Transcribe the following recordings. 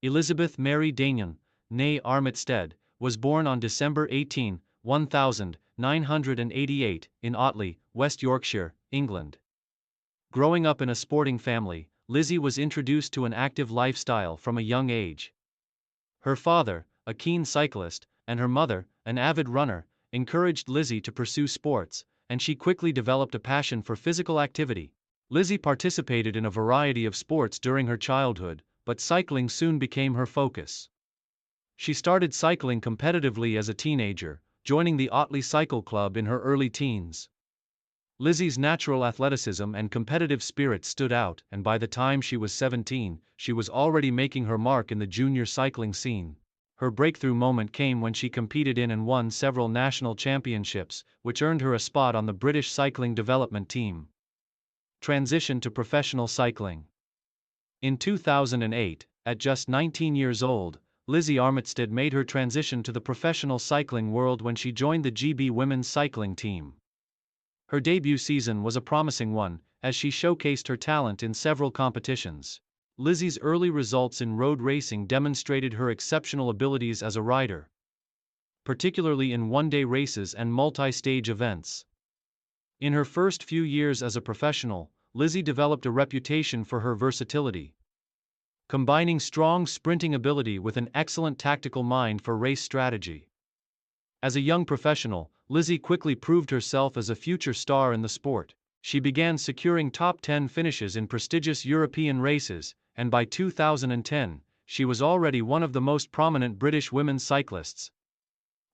Elizabeth Mary Deignan, née Armitstead, was born on December 18, 1988, in Otley, West Yorkshire, England. Growing up in a sporting family, Lizzie was introduced to an active lifestyle from a young age. Her father, a keen cyclist, and her mother, an avid runner, encouraged Lizzie to pursue sports, and she quickly developed a passion for physical activity. Lizzie participated in a variety of sports during her childhood, but cycling soon became her focus. She started cycling competitively as a teenager, joining the Otley Cycle Club in her early teens. Lizzie's natural athleticism and competitive spirit stood out, and by the time she was 17, she was already making her mark in the junior cycling scene. Her breakthrough moment came when she competed in and won several national championships, which earned her a spot on the British cycling development team. Transition to professional cycling. In 2008, at just 19 years old, Lizzie Armitstead made her transition to the professional cycling world when she joined the GB women's cycling team. Her debut season was a promising one, as she showcased her talent in several competitions. Lizzie's early results in road racing demonstrated her exceptional abilities as a rider, particularly in one-day races and multi-stage events. In her first few years as a professional, Lizzie developed a reputation for her versatility, combining strong sprinting ability with an excellent tactical mind for race strategy. As a young professional, Lizzie quickly proved herself as a future star in the sport. She began securing top 10 finishes in prestigious European races, and by 2010, she was already one of the most prominent British women's cyclists.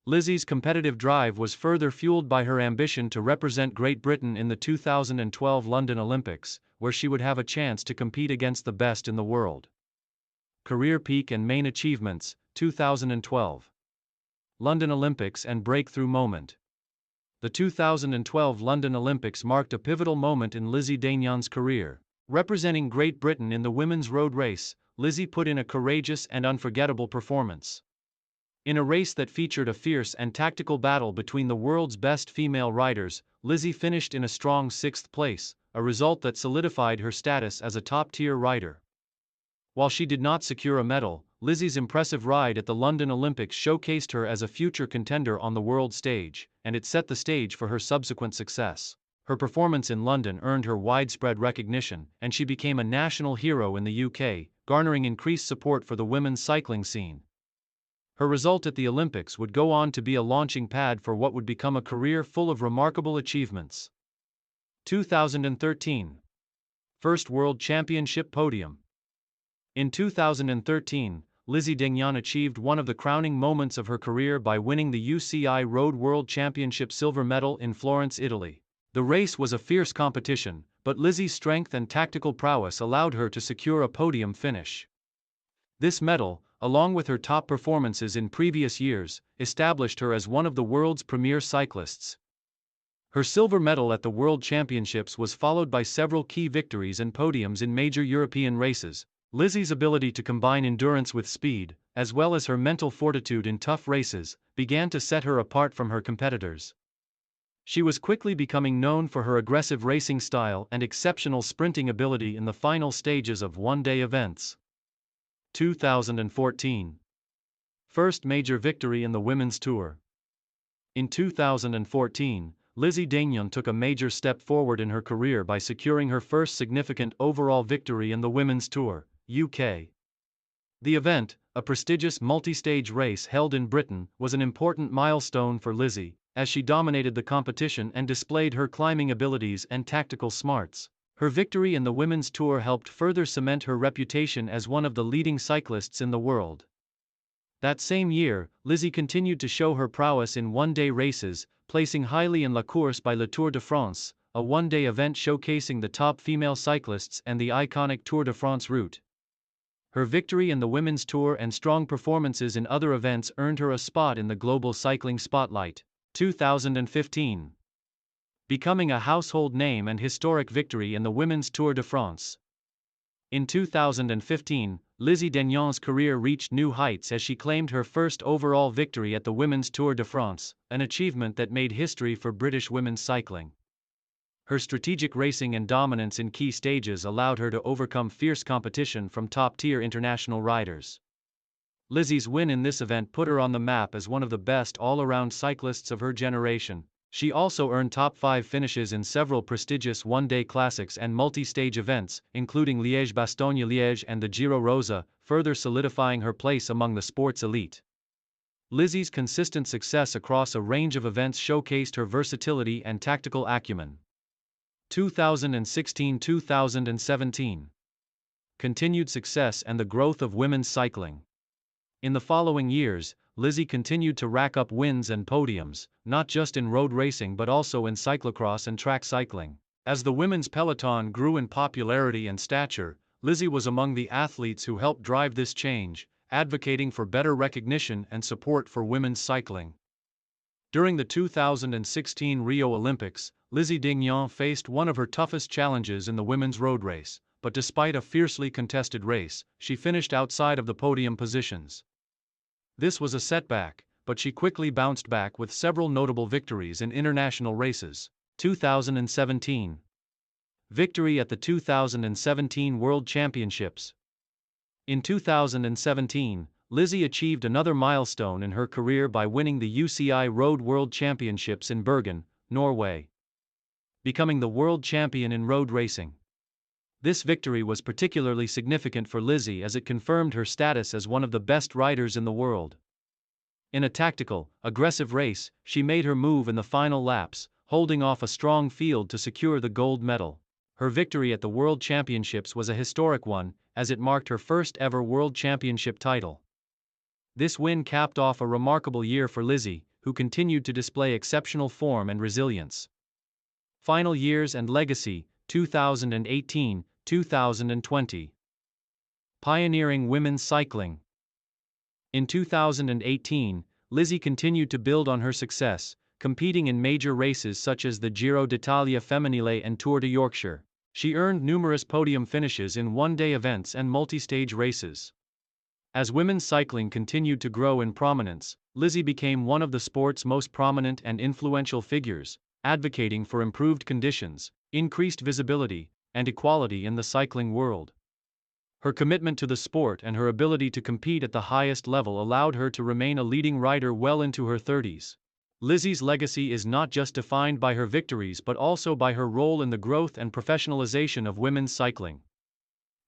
Lizzie's competitive drive was further fueled by her ambition to represent Great Britain in the 2012 London Olympics, where she would have a chance to compete against the best in the world. Career peak and main achievements, 2012. London Olympics and breakthrough moment. The 2012 London Olympics marked a pivotal moment in Lizzie Deignan's career. Representing Great Britain in the women's road race, Lizzie put in a courageous and unforgettable performance. In a race that featured a fierce and tactical battle between the world's best female riders, Lizzie finished in a strong 6th place, a result that solidified her status as a top-tier rider. While she did not secure a medal, Lizzie's impressive ride at the London Olympics showcased her as a future contender on the world stage, and it set the stage for her subsequent success. Her performance in London earned her widespread recognition, and she became a national hero in the UK, garnering increased support for the women's cycling scene. Her result at the Olympics would go on to be a launching pad for what would become a career full of remarkable achievements. 2013. First World Championship podium. In 2013, Lizzie Deignan achieved one of the crowning moments of her career by winning the UCI Road World Championship silver medal in Florence, Italy. The race was a fierce competition, but Lizzie's strength and tactical prowess allowed her to secure a podium finish. This medal, along with her top performances in previous years, established her as one of the world's premier cyclists. Her silver medal at the World Championships was followed by several key victories and podiums in major European races. Lizzie's ability to combine endurance with speed, as well as her mental fortitude in tough races, began to set her apart from her competitors. She was quickly becoming known for her aggressive racing style and exceptional sprinting ability in the final stages of one-day events. 2014. First major victory in the Women's Tour. In 2014, Lizzie Deignan took a major step forward in her career by securing her first significant overall victory in the Women's Tour, UK. The event, a prestigious multi-stage race held in Britain, was an important milestone for Lizzie, as she dominated the competition and displayed her climbing abilities and tactical smarts. Her victory in the Women's Tour helped further cement her reputation as one of the leading cyclists in the world. That same year, Lizzie continued to show her prowess in one-day races, placing highly in La Course by Le Tour de France, a one-day event showcasing the top female cyclists and the iconic Tour de France route. Her victory in the Women's Tour and strong performances in other events earned her a spot in the global cycling spotlight. 2015. Becoming a household name and historic victory in the Women's Tour de France. In 2015, Lizzie Deignan's career reached new heights as she claimed her first overall victory at the Women's Tour de France, an achievement that made history for British women's cycling. Her strategic racing and dominance in key stages allowed her to overcome fierce competition from top-tier international riders. Lizzie's win in this event put her on the map as one of the best all-around cyclists of her generation. She also earned top 5 finishes in several prestigious one-day classics and multi-stage events, including Liège-Bastogne-Liège and the Giro Rosa, further solidifying her place among the sport's elite. Lizzie's consistent success across a range of events showcased her versatility and tactical acumen. 2016-2017. Continued success and the growth of women's cycling. In the following years, Lizzie continued to rack up wins and podiums, not just in road racing but also in cyclocross and track cycling. As the women's peloton grew in popularity and stature, Lizzie was among the athletes who helped drive this change, advocating for better recognition and support for women's cycling. During the 2016 Rio Olympics, Lizzie Deignan faced one of her toughest challenges in the women's road race, but despite a fiercely contested race, she finished outside of the podium positions. This was a setback, but she quickly bounced back with several notable victories in international races. 2017. Victory at the 2017 World Championships. In 2017, Lizzie achieved another milestone in her career by winning the UCI Road World Championships in Bergen, Norway, becoming the world champion in road racing. This victory was particularly significant for Lizzie as it confirmed her status as one of the best riders in the world. In a tactical, aggressive race, she made her move in the final laps, holding off a strong field to secure the gold medal. Her victory at the World Championships was a historic one, as it marked her first ever World Championship title. This win capped off a remarkable year for Lizzie, who continued to display exceptional form and resilience. Final years and legacy, 2018-2020. Pioneering women's cycling. In 2018, Lizzie continued to build on her success, competing in major races such as the Giro d'Italia Femminile and Tour de Yorkshire. She earned numerous podium finishes in one-day events and multi-stage races. As women's cycling continued to grow in prominence, Lizzie became one of the sport's most prominent and influential figures, advocating for improved conditions, increased visibility, and equality in the cycling world. Her commitment to the sport and her ability to compete at the highest level allowed her to remain a leading rider well into her 30s. Lizzie's legacy is not just defined by her victories but also by her role in the growth and professionalization of women's cycling.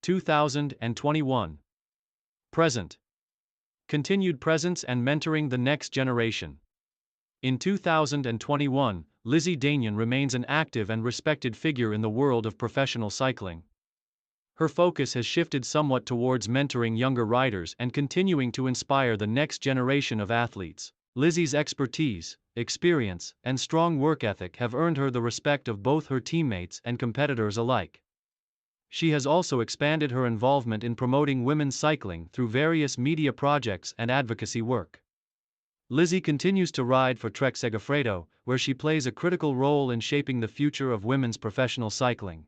2021. Present. Continued presence and mentoring the next generation. In 2021, Lizzie Deignan remains an active and respected figure in the world of professional cycling. Her focus has shifted somewhat towards mentoring younger riders and continuing to inspire the next generation of athletes. Lizzie's expertise, experience, and strong work ethic have earned her the respect of both her teammates and competitors alike. She has also expanded her involvement in promoting women's cycling through various media projects and advocacy work. Lizzie continues to ride for Trek Segafredo, where she plays a critical role in shaping the future of women's professional cycling.